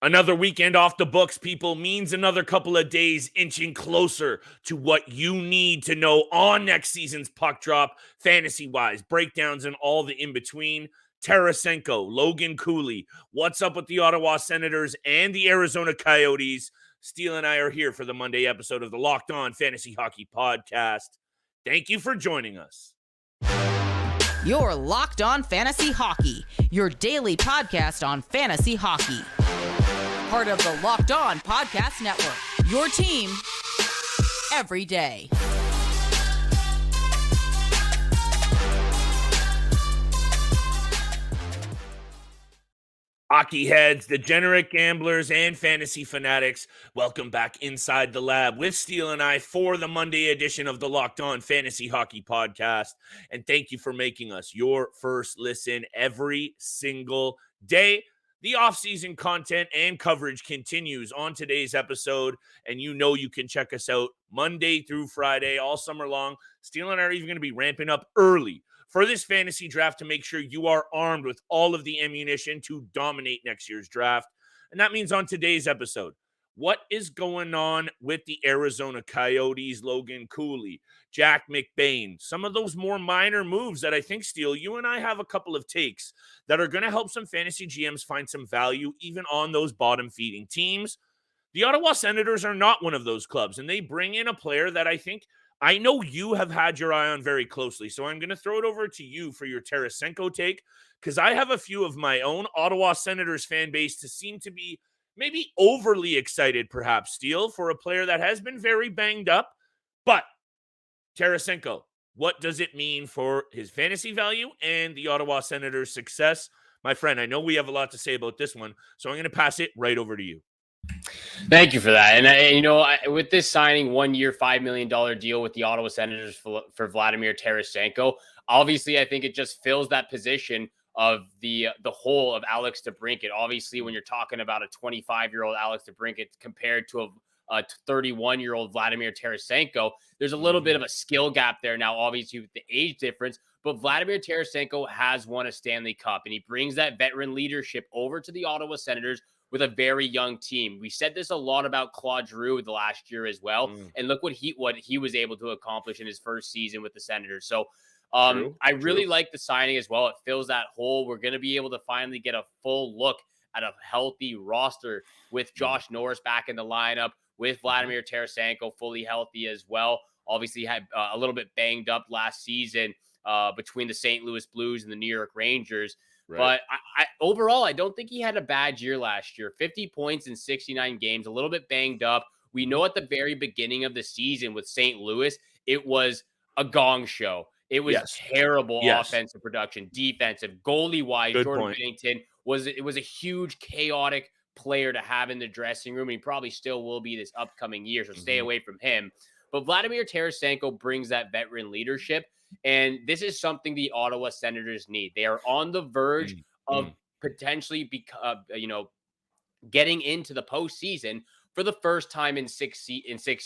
Another weekend off the books, people, means another couple of days inching closer to what you need to know on next season's puck drop, fantasy-wise, breakdowns, and all the in-between. Tarasenko, Logan Cooley, what's up with the Ottawa Senators and the Arizona Coyotes? Steele and I are here for the Monday episode of the Locked On Fantasy Hockey Podcast. Thank you for joining us. You're Locked On Fantasy Hockey, your daily podcast on fantasy hockey. Part of the Locked On Podcast Network, your team every day. Hockey heads, degenerate gamblers, and fantasy fanatics, welcome back inside the lab with Steele and I for the Monday edition of the Locked On Fantasy Hockey Podcast. And thank you for making us your first listen every single day. The offseason content and coverage continues on today's episode, and you know you can check us out Monday through Friday all summer long. Steele and I are even going to be ramping up early for this fantasy draft to make sure you are armed with all of the ammunition to dominate next year's draft. And that means on today's episode, what is going on with the Arizona Coyotes, Logan Cooley, Jack McBain, some of those more minor moves that I think, Steele, you and I have a couple of takes that are going to help some fantasy GMs find some value even on those bottom-feeding teams. The Ottawa Senators are not one of those clubs, and they bring in a player that I know you have had your eye on very closely, so I'm going to throw it over to you for your Tarasenko take, because I have a few of my own Ottawa Senators fan base to seem to be maybe overly excited, perhaps, Steele, for a player that has been very banged up. But Tarasenko, what does it mean for his fantasy value and the Ottawa Senators' success? My friend, I know we have a lot to say about this one, so I'm going to pass it right over to you. Thank you for that. And with this signing, 1 year, $5 million deal with the Ottawa Senators for Vladimir Tarasenko, obviously, I think it just fills that position of the hole of Alex DeBrincat. Obviously, when you're talking about a 25-year-old Alex DeBrincat compared to a 31-year-old Vladimir Tarasenko, there's a little bit of a skill gap there now, obviously, with the age difference. But Vladimir Tarasenko has won a Stanley Cup, and he brings that veteran leadership over to the Ottawa Senators with a very young team. We said this a lot about Claude Giroux the last year as well. And look what he was able to accomplish in his first season with the Senators. So I really like the signing as well. It fills that hole. We're going to be able to finally get a full look at a healthy roster with Josh Norris back in the lineup, with Vladimir Tarasenko fully healthy as well. Obviously had a little bit banged up last season between the St. Louis Blues and the New York Rangers. Right. But overall, I don't think he had a bad year last year. 50 points in 69 games, a little bit banged up. We know at the very beginning of the season with St. Louis, it was a gong show. It was terrible offensive production, defensive, goalie-wise. Jordan Binnington was a huge, chaotic player to have in the dressing room. And he probably still will be this upcoming year, so stay away from him. But Vladimir Tarasenko brings that veteran leadership. And this is something the Ottawa Senators need. They are on the verge of potentially, getting into the postseason for the first time in 6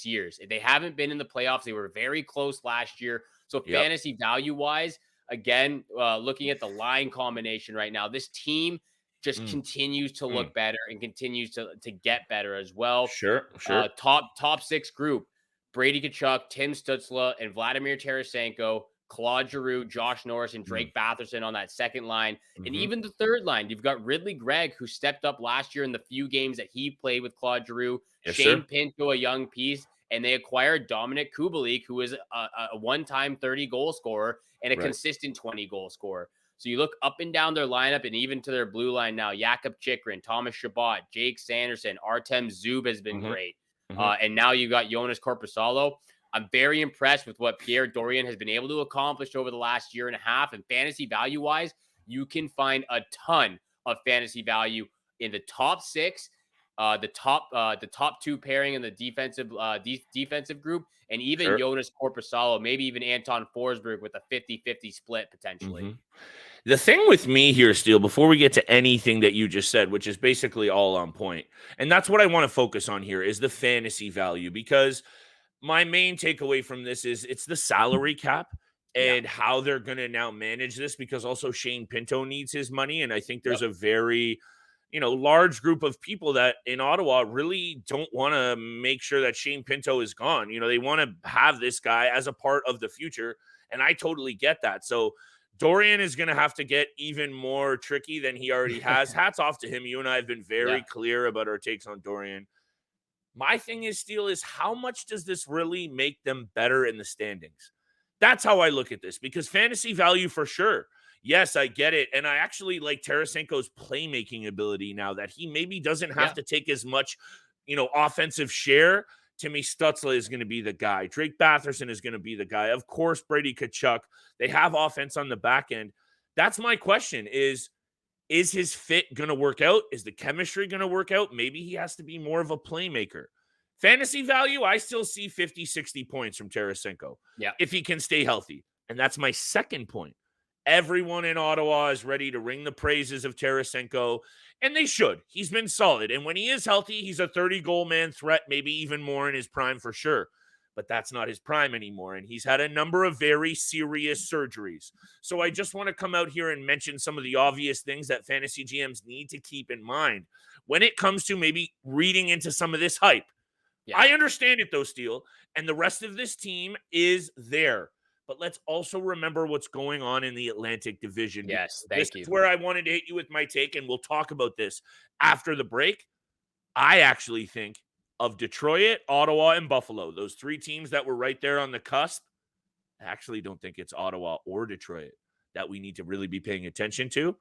years. They haven't been in the playoffs. They were very close last year. So fantasy value-wise, again, looking at the line combination right now, this team just continues to look better and continues to get better as well. Sure. Top six group: Brady Tkachuk, Tim Stützle, and Vladimir Tarasenko, Claude Giroux, Josh Norris, and Drake Batherson on that second line. And even the third line, you've got Ridley Gregg, who stepped up last year in the few games that he played with Claude Giroux, Shane Pinto, a young piece, and they acquired Dominik Kubalik, who is a one-time 30-goal scorer and a consistent 20-goal scorer. So you look up and down their lineup and even to their blue line now, Jakub Chychrun, Thomas Chabot, Jake Sanderson, Artem Zub has been great. And now you got Jonas Korpisalo. I'm very impressed with what Pierre Dorion has been able to accomplish over the last year and a half. And fantasy value-wise, you can find a ton of fantasy value in the top six, the top two pairing in the defensive group, and even Jonas Korpisalo, maybe even Anton Forsberg with a 50-50 split potentially. The thing with me here, Steele, before we get to anything that you just said, which is basically all on point, and that's what I want to focus on here, is the fantasy value, because my main takeaway from this is it's the salary cap and how they're going to now manage this, because also Shane Pinto needs his money. And I think there's a very large group of people that in Ottawa really don't want to make sure that Shane Pinto is gone. They want to have this guy as a part of the future. And I totally get that. So Dorian is going to have to get even more tricky than he already has. Hats off to him. You and I have been very clear about our takes on Dorian. My thing is, Steele, is how much does this really make them better in the standings? That's how I look at this, because fantasy value for sure. Yes, I get it. And I actually like Tarasenko's playmaking ability now, that he maybe doesn't have to take as much, offensive share. Timmy Stutzla is going to be the guy. Drake Batherson is going to be the guy. Of course, Brady Tkachuk. They have offense on the back end. That's my question is his fit going to work out? Is the chemistry going to work out? Maybe he has to be more of a playmaker. Fantasy value, I still see 50, 60 points from Tarasenko if he can stay healthy. And that's my second point. Everyone in Ottawa is ready to ring the praises of Tarasenko, and they should. He's been solid. And when he is healthy, he's a 30-goal man threat, maybe even more in his prime for sure. But that's not his prime anymore, and he's had a number of very serious surgeries. So I just want to come out here and mention some of the obvious things that fantasy GMs need to keep in mind when it comes to maybe reading into some of this hype. I understand it, though, Steele, and the rest of this team is there. But let's also remember what's going on in the Atlantic Division. Yes, thank you. This is where I wanted to hit you with my take, and we'll talk about this after the break. I actually think of Detroit, Ottawa, and Buffalo, those three teams that were right there on the cusp. I actually don't think it's Ottawa or Detroit that we need to really be paying attention to.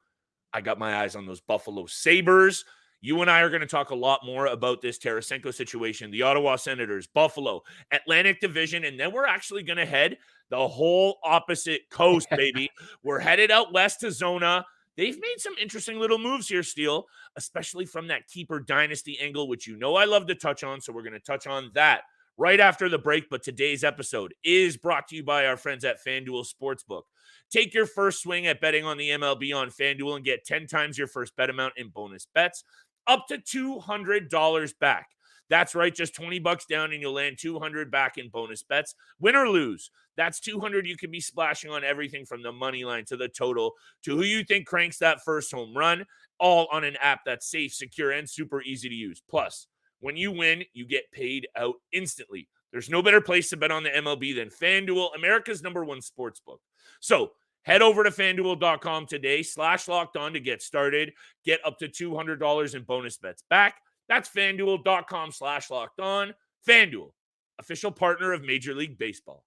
I got my eyes on those Buffalo Sabres. You and I are going to talk a lot more about this Tarasenko situation, the Ottawa Senators, Buffalo, Atlantic Division, and then we're actually going to head the whole opposite coast, baby. We're headed out west to Zona. They've made some interesting little moves here, Steele, especially from that keeper dynasty angle, which I love to touch on, so we're going to touch on that right after the break. But today's episode is brought to you by our friends at FanDuel Sportsbook. Take your first swing at betting on the MLB on FanDuel and get 10 times your first bet amount in bonus bets, up to $200 back. That's right, just $20 down and you'll land $200 back in bonus bets. Win or lose, that's $200 you can be splashing on everything from the money line to the total to who you think cranks that first home run, all on an app that's safe, secure, and super easy to use. Plus, when you win, you get paid out instantly. There's no better place to bet on the MLB than FanDuel, America's #1 sportsbook. So head over to FanDuel.com today, /LockedOn to get started. Get up to $200 in bonus bets back. That's FanDuel.com /LockedOn. FanDuel, official partner of Major League Baseball.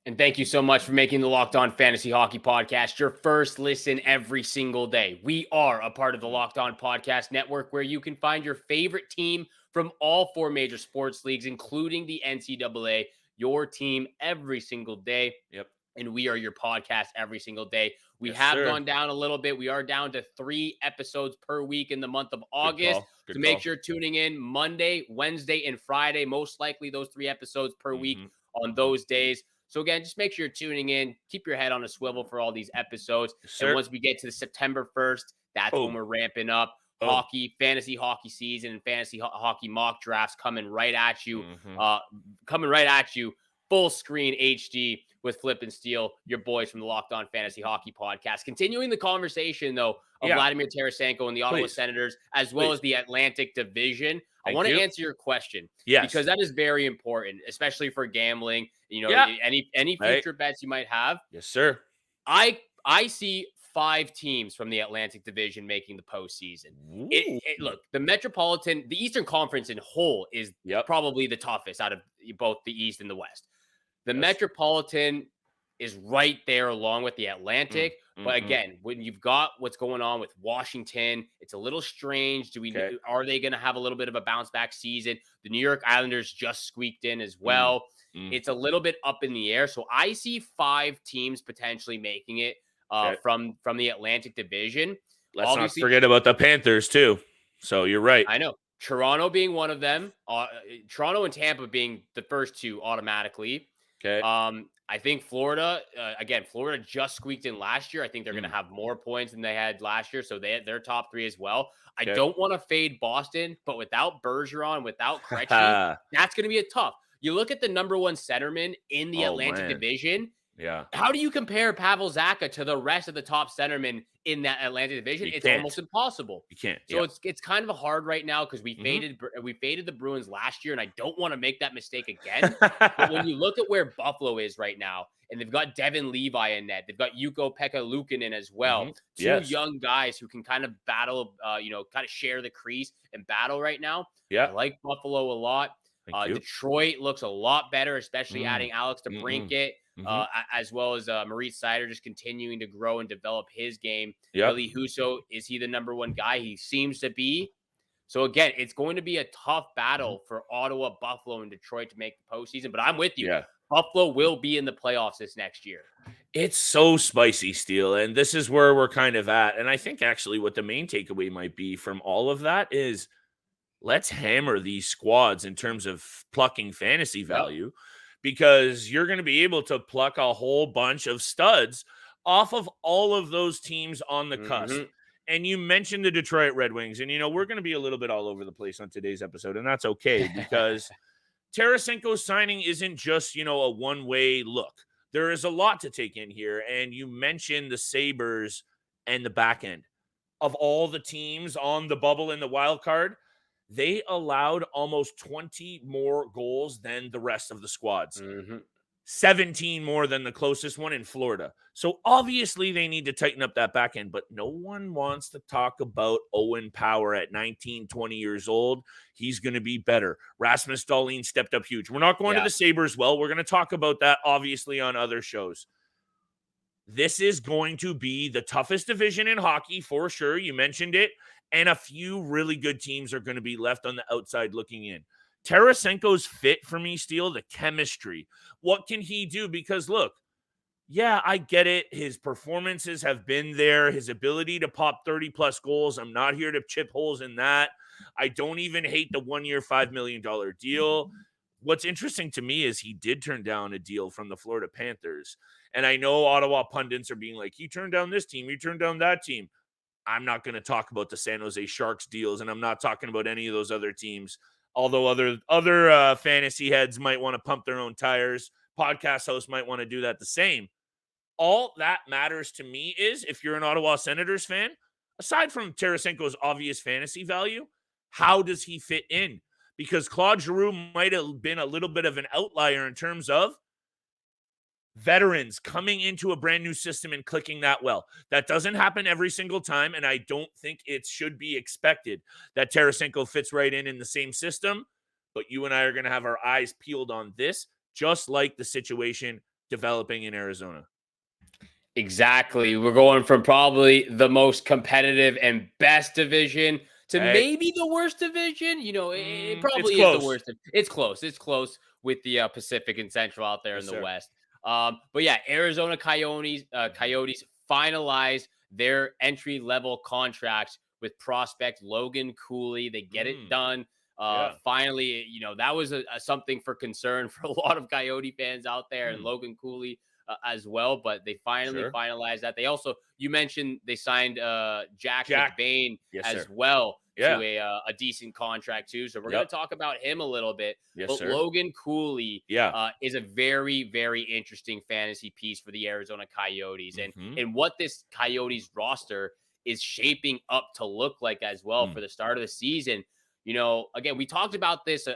And thank you so much for making the Locked On Fantasy Hockey Podcast your first listen every single day. We are a part of the Locked On Podcast Network, where you can find your favorite team from all 4 major sports leagues, including the NCAA, your team every single day. Yep. And we are your podcast every single day. We have gone down a little bit. We are down to 3 episodes per week in the month of August. Good so make sure tuning in Monday, Wednesday, and Friday. Most likely those 3 episodes per week on those days. So again, just make sure you're tuning in. Keep your head on a swivel for all these episodes. And once we get to the September 1st, that's when we're ramping up. Hockey, fantasy hockey season, and fantasy hockey mock drafts coming right at you. Full screen HD with Flip and Steele, your boys from the Locked On Fantasy Hockey Podcast. Continuing the conversation, though, of Vladimir Tarasenko and the Ottawa Senators, as well as the Atlantic Division. I want to answer your question. Because that is very important, especially for gambling. Any future bets you might have. Yes, sir. I see 5 teams from the Atlantic Division making the postseason. Look, the Eastern Conference in whole is probably the toughest out of both the East and the West. The Metropolitan is right there along with the Atlantic. But again, when you've got what's going on with Washington, it's a little strange. Are they going to have a little bit of a bounce back season? The New York Islanders just squeaked in as well. It's a little bit up in the air. So I see 5 teams potentially making it from the Atlantic Division. Let's not forget about the Panthers too. So you're right. I know. Toronto being one of them. Toronto and Tampa being the first 2 automatically. Okay. I think Florida, Florida just squeaked in last year. I think they're going to have more points than they had last year. So they're top 3 as well. I don't want to fade Boston, but without Bergeron, without Krejci, that's going to be a tough. You look at the #1 centerman in the Atlantic Division. Yeah. How do you compare Pavel Zacha to the rest of the top centermen in that Atlanta division? You It's can't. almost impossible. You can't. So Yeah. it's kind of hard right now because Mhm. we faded the Bruins last year, and I don't want to make that mistake again. But when you look at where Buffalo is right now, and they've got Devin Levi in net, they've got Ukko-Pekka Luukkonen as well, Mhm. two Yes. young guys who can kind of battle, kind of share the crease and battle right now. Yeah. I like Buffalo a lot. Thank you. Detroit looks a lot better, especially Mm. adding Alex Mm-mm. DeBrincat, Mhm. as well as Maurice Seider just continuing to grow and develop his game. Yep. Billy Husso, is he the number one guy? He seems to be. So again, it's going to be a tough Mhm. battle for Ottawa, Buffalo, and Detroit to make the postseason. But I'm with you. Yeah. Buffalo will be in the playoffs this next year. It's so spicy, Steel, and this is where we're kind of at. And I think actually what the main takeaway might be from all of that is let's hammer these squads in terms of plucking fantasy Yep. value because you're going to be able to pluck a whole bunch of studs off of all of those teams on the cusp. Mhm. And you mentioned the Detroit Red Wings, and we're going to be a little bit all over the place on today's episode, and that's okay because Tarasenko's signing isn't just, a one-way look. There is a lot to take in here, and you mentioned the Sabres and the back end of all the teams on the bubble in the wild card. They allowed almost 20 more goals than the rest of the squads. Mhm. 17 more than the closest one in Florida. So obviously they need to tighten up that back end, but no one wants to talk about Owen Power at 19, 20 years old. He's going to be better. Rasmus Dahlin stepped up huge. We're not going to Yeah. the Sabres. Well, we're going to talk about that obviously on other shows. This is going to be the toughest division in hockey for sure. You mentioned it. And a few really good teams are going to be left on the outside looking in. Tarasenko's fit for me, Steele, the chemistry. What can he do? Because look, yeah, I get it. His performances have been there. His ability to pop 30 plus goals. I'm not here to chip holes in that. I don't even hate the 1 year, $5 million deal. What's interesting to me is he did turn down a deal from the Florida Panthers. And I know Ottawa pundits are being like, he turned down this team, he turned down that team. I'm not going to talk about the San Jose Sharks deals, and I'm not talking about any of those other teams. Although other fantasy heads might want to pump their own tires, podcast hosts might want to do that the same. All that matters to me is if you're an Ottawa Senators fan, aside from Tarasenko's obvious fantasy value, how does he fit in? Because Claude Giroux might have been a little bit of an outlier in terms of veterans coming into a brand new system and clicking that well. That doesn't happen every single time, and I don't think it should be expected that Tarasenko fits right in the same system. But you and I are going to have our eyes peeled on this, just like the situation developing in Arizona. Exactly. We're going from probably the most competitive and best division to Hey. maybe the worst division. It probably is the close. worst. It's close. It's close with the Pacific and Central out there Yes, in the sir. West. But yeah, Arizona Coyotes finalized their entry level contracts with prospect Logan Cooley. They get it done. Yeah. Finally, that was something for concern for a lot of Coyote fans out there, and Logan Cooley as well, but they finally finalized that. They also, you mentioned they signed Jack McBain as well to a decent contract too. So we're going to talk about him a little bit. But Logan Cooley is a very, very interesting fantasy piece for the Arizona Coyotes, and what this Coyotes roster is shaping up to look like as well for the start of the season. Again, we talked about this,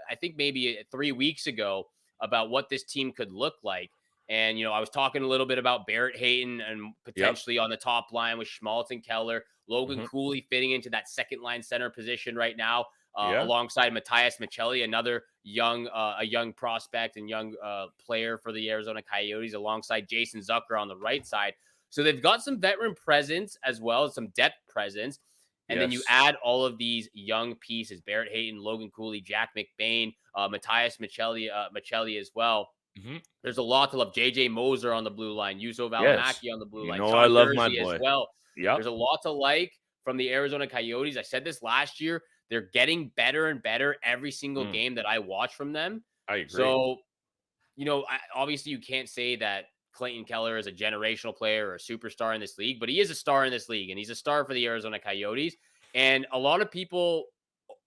I think maybe 3 weeks ago, about what this team could look like. And, I was talking a little bit about Barrett Hayton and potentially on the top line with Schmaltz and Keller, Logan Cooley fitting into that second line center position right now, alongside Matthias Michelli, another a young prospect and young player for the Arizona Coyotes, alongside Jason Zucker on the right side. So they've got some veteran presence as well as some depth presence. And then you add all of these young pieces, Barrett Hayton, Logan Cooley, Jack McBain, Matthias Michelli as well. There's a lot to love. JJ Moser on the blue line, Juuso Valimaki on the blue line, Sean I love Durzi my boy as well. Yep. There's a lot to like from the Arizona Coyotes. I said this last year. They're getting better and better every single game that I watch from them. I agree. So, obviously you can't say that Clayton Keller is a generational player or a superstar in this league, but he is a star in this league, and he's a star for the Arizona Coyotes. And a lot of people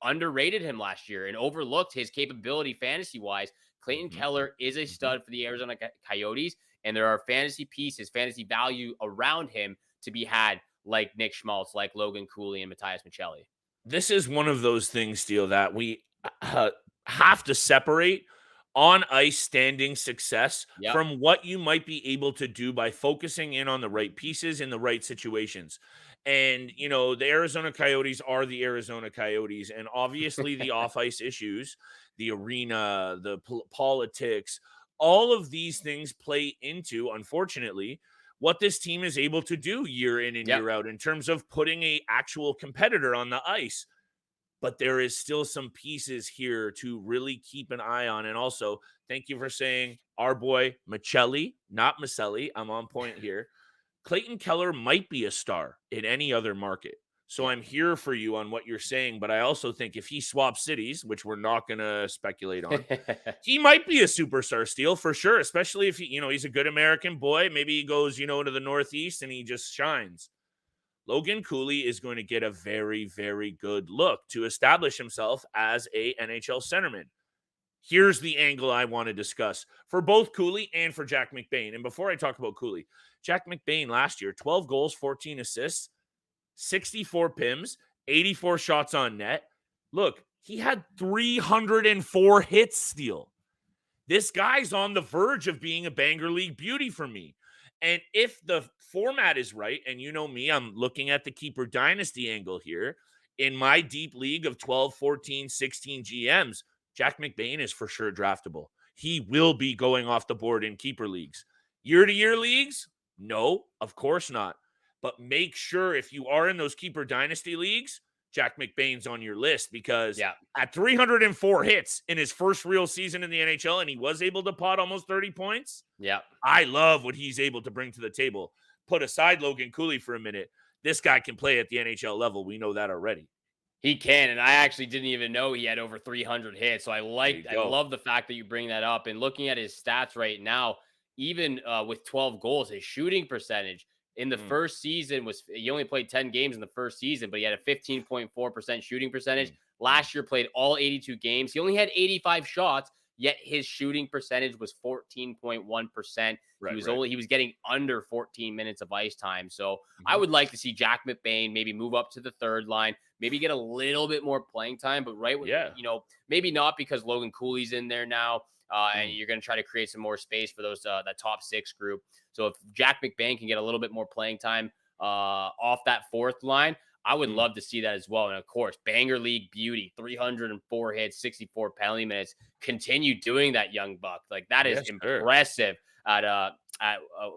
underrated him last year and overlooked his capability fantasy-wise. Clayton Keller is a stud for the Arizona Coyotes, And there are fantasy pieces, fantasy value around him to be had, like Nick Schmaltz, like Logan Cooley, and Matthias Michelli. This is one of those things, Steele, that we have to separate on ice standing success Yep. from what you might be able to do by focusing in on the right pieces in the right situations. And, the Arizona Coyotes are the Arizona Coyotes. And obviously, the off ice issues, the arena, the politics, all of these things play into, unfortunately, what this team is able to do year in and Yep. year out in terms of putting a actual competitor on the ice. But there is still some pieces here to really keep an eye on. And also, thank you for saying our boy Michelli, not Maselli. I'm on point here. Clayton Keller might be a star in any other market. So I'm here for you on what you're saying, but I also think if he swaps cities, which we're not going to speculate on, he might be a superstar, Steele, for sure, especially if he's a good American boy. Maybe he goes, to the Northeast and he just shines. Logan Cooley is going to get a very, very good look to establish himself as a NHL centerman. Here's the angle I want to discuss for both Cooley and for Jack McBain. And before I talk about Cooley, Jack McBain last year, 12 goals, 14 assists, 64 PIMs, 84 shots on net. Look, he had 304 hits, Steele. This guy's on the verge of being a Banger League beauty for me. And if the format is right, and you know me, I'm looking at the keeper dynasty angle here. In my deep league of 12, 14, 16 GMs, Jack McBain is for sure draftable. He will be going off the board in keeper leagues. Year-to-year leagues? No, of course not. But make sure if you are in those keeper dynasty leagues, Jack McBain's on your list because at 304 hits in his first real season in the NHL, and he was able to pot almost 30 points. Yeah. I love what he's able to bring to the table. Put aside Logan Cooley for a minute. This guy can play at the NHL level. We know that already. He can, and I actually didn't even know he had over 300 hits. So I love the fact that you bring that up. And looking at his stats right now, even with 12 goals, his shooting percentage in the first season he only played 10 games in the first season, but he had a 15.4% shooting percentage. Last year played all 82 games. He only had 85 shots, yet his shooting percentage was 14.1%. He was getting under 14 minutes of ice time. So I would like to see Jack McBain maybe move up to the third line, maybe get a little bit more playing time, but maybe not because Logan Cooley's in there now. And you're going to try to create some more space for those that top six group. So if Jack McBain can get a little bit more playing time off that fourth line, I would love to see that as well. And of course, Banger League beauty, 304 hits, 64 penalty minutes. Continue doing that, young buck. Like that is impressive. At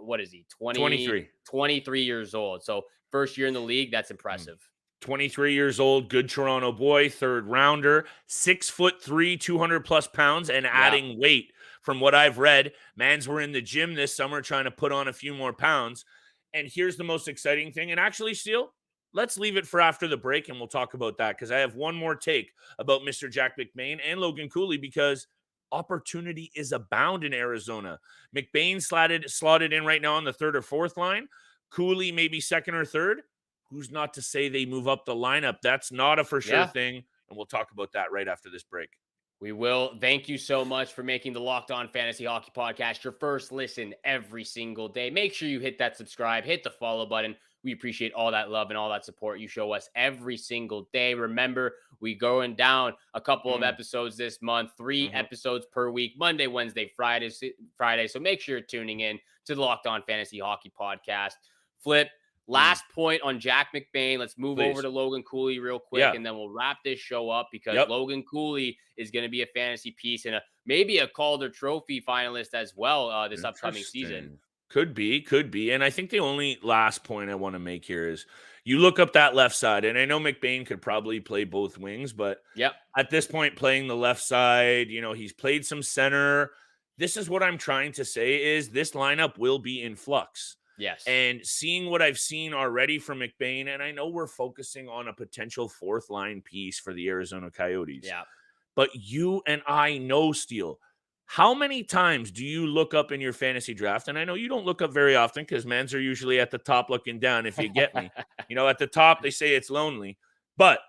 what is he? 23 years old. So first year in the league, that's impressive. 23 years old, good Toronto boy, third rounder, 6'3", 200 plus pounds, and adding weight. From what I've read, mans were in the gym this summer trying to put on a few more pounds. And here's the most exciting thing. And actually, Steele, let's leave it for after the break and we'll talk about that because I have one more take about Mr. Jack McBain and Logan Cooley because opportunity is abound in Arizona. McBain slotted in right now on the third or fourth line. Cooley maybe second or third. Who's not to say they move up the lineup? That's not a for sure thing. And we'll talk about that right after this break. We will. Thank you so much for making the Locked On Fantasy Hockey Podcast your first listen every single day. Make sure you hit that subscribe, hit the follow button. We appreciate all that love and all that support you show us every single day. Remember, we going down a couple of episodes this month, 3 episodes per week, Monday, Wednesday, Friday. So make sure you're tuning in to the Locked On Fantasy Hockey Podcast. Flip. Last point on Jack McBain. Let's move over to Logan Cooley real quick, and then we'll wrap this show up because Logan Cooley is going to be a fantasy piece and maybe a Calder Trophy finalist as well this upcoming season. Could be. And I think the only last point I want to make here is you look up that left side, and I know McBain could probably play both wings, but at this point, playing the left side, he's played some center. This is what I'm trying to say is this lineup will be in flux. Yes. And seeing what I've seen already from McBain, and I know we're focusing on a potential fourth line piece for the Arizona Coyotes. Yeah. But you and I know, Steele, how many times do you look up in your fantasy draft? And I know you don't look up very often because mans are usually at the top looking down, if you get me. At the top, they say it's lonely. But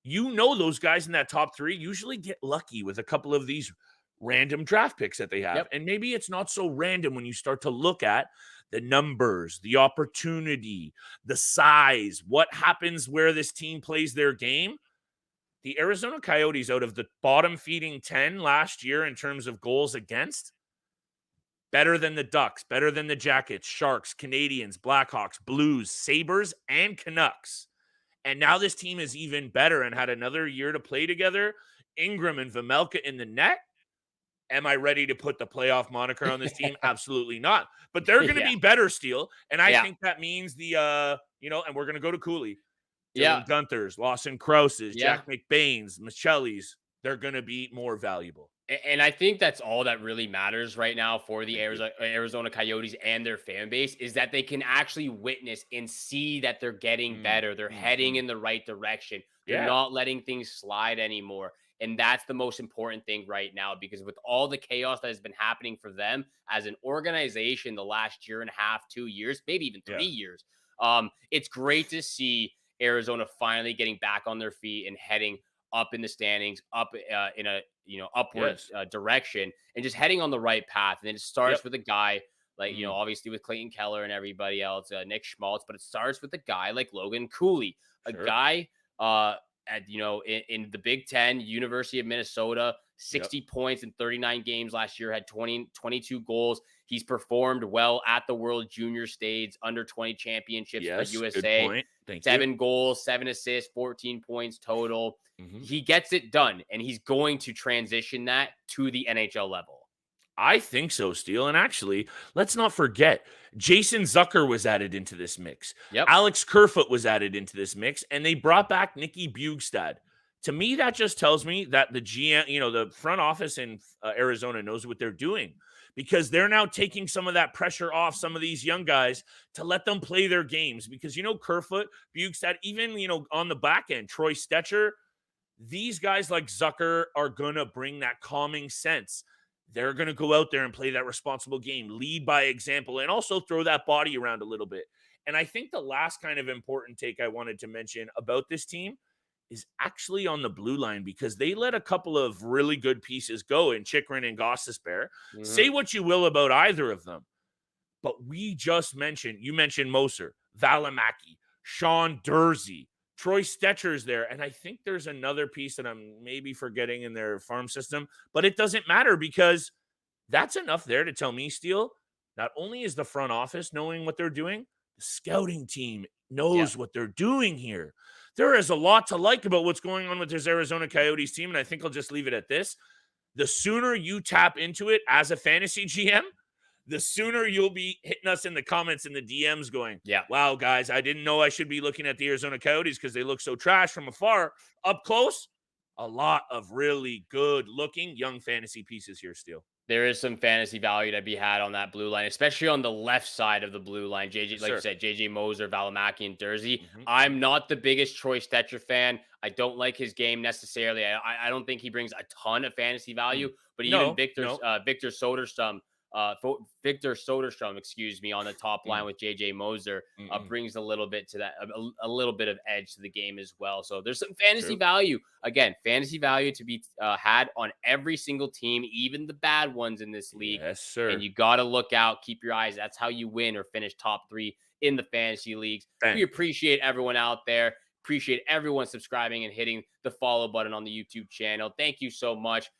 those guys in that top 3 usually get lucky with a couple of these random draft picks that they have. Yep. And maybe it's not so random when you start to look at the numbers, the opportunity, the size, what happens where this team plays their game. The Arizona Coyotes, out of the bottom feeding 10 last year in terms of goals against, better than the Ducks, better than the Jackets, Sharks, Canadians, Blackhawks, Blues, Sabres, and Canucks. And now this team is even better and had another year to play together. Ingram and Vemelka in the net. Am I ready to put the playoff moniker on this team? Absolutely not. But they're going to be better, Steele. And I think that means and we're going to go to Cooley. Dylan Gunther's, Lawson Krause's, Jack McBain's, Michelli's. They're going to be more valuable. And I think that's all that really matters right now for the Arizona Coyotes and their fan base is that they can actually witness and see that they're getting better. They're heading in the right direction. They're not letting things slide anymore. And that's the most important thing right now, because with all the chaos that has been happening for them as an organization the last year and a half, 2 years, maybe even 3 years, it's great to see Arizona finally getting back on their feet and heading up in the standings, up in a upward direction, and just heading on the right path. And then it starts with a guy like, obviously with Clayton Keller and everybody else, Nick Schmaltz, but it starts with a guy like Logan Cooley, a guy in the Big Ten, University of Minnesota, 60 points in 39 games last year, had 22 goals. He's performed well at the World Junior Stage, under 20 championships for USA. 7 goals, 7 assists, 14 points total. He gets it done, and he's going to transition that to the NHL level. I think so, Steele. And actually, let's not forget, Jason Zucker was added into this mix. Alex Kerfoot was added into this mix, and they brought back Nikki Bjugstad. To me, that just tells me that the GM, the front office in Arizona knows what they're doing, because they're now taking some of that pressure off some of these young guys to let them play their games. Because, Kerfoot, Bjugstad, even, on the back end, Troy Stetcher, these guys like Zucker are going to bring that calming sense. They're going to go out there and play that responsible game, lead by example, and also throw that body around a little bit. And I think the last kind of important take I wanted to mention about this team is actually on the blue line, because they let a couple of really good pieces go in Chychrun and Gostisbehere. Say what you will about either of them, but you mentioned Moser, Valimaki, Sean Durzi, Troy Stetcher's there, and I think there's another piece that I'm maybe forgetting in their farm system, but it doesn't matter, because that's enough there to tell me, Steele, not only is the front office knowing what they're doing, the scouting team knows what they're doing here. There is a lot to like about what's going on with this Arizona Coyotes team, and I think I'll just leave it at this. The sooner you tap into it as a fantasy GM, the sooner you'll be hitting us in the comments and the DMs going, wow, guys, I didn't know I should be looking at the Arizona Coyotes because they look so trash from afar. Up close, a lot of really good-looking young fantasy pieces here, Steele. There is some fantasy value to be had on that blue line, especially on the left side of the blue line. You said, JJ Moser, Valimaki, and Durzi. I'm not the biggest Troy Stetcher fan. I don't like his game necessarily. I don't think he brings a ton of fantasy value, but even Victor Soderstrom, on the top line with JJ Moser brings a little bit to that, a little bit of edge to the game as well. So there's some fantasy value. Again, fantasy value to be had on every single team, even the bad ones in this league. Yes, sir. And you got to look out, keep your eyes. That's how you win or finish top 3 in the fantasy leagues. We appreciate everyone out there. Appreciate everyone subscribing and hitting the follow button on the YouTube channel. Thank you so much.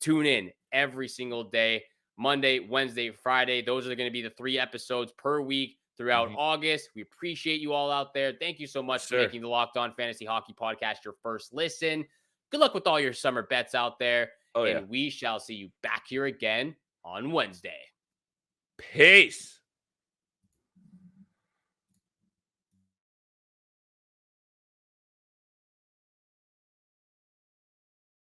Tune in every single day. Monday, Wednesday, Friday. Those are going to be the 3 episodes per week throughout August. We appreciate you all out there. Thank you so much for making the Locked On Fantasy Hockey Podcast your first listen. Good luck with all your summer bets out there. We shall see you back here again on Wednesday. Peace.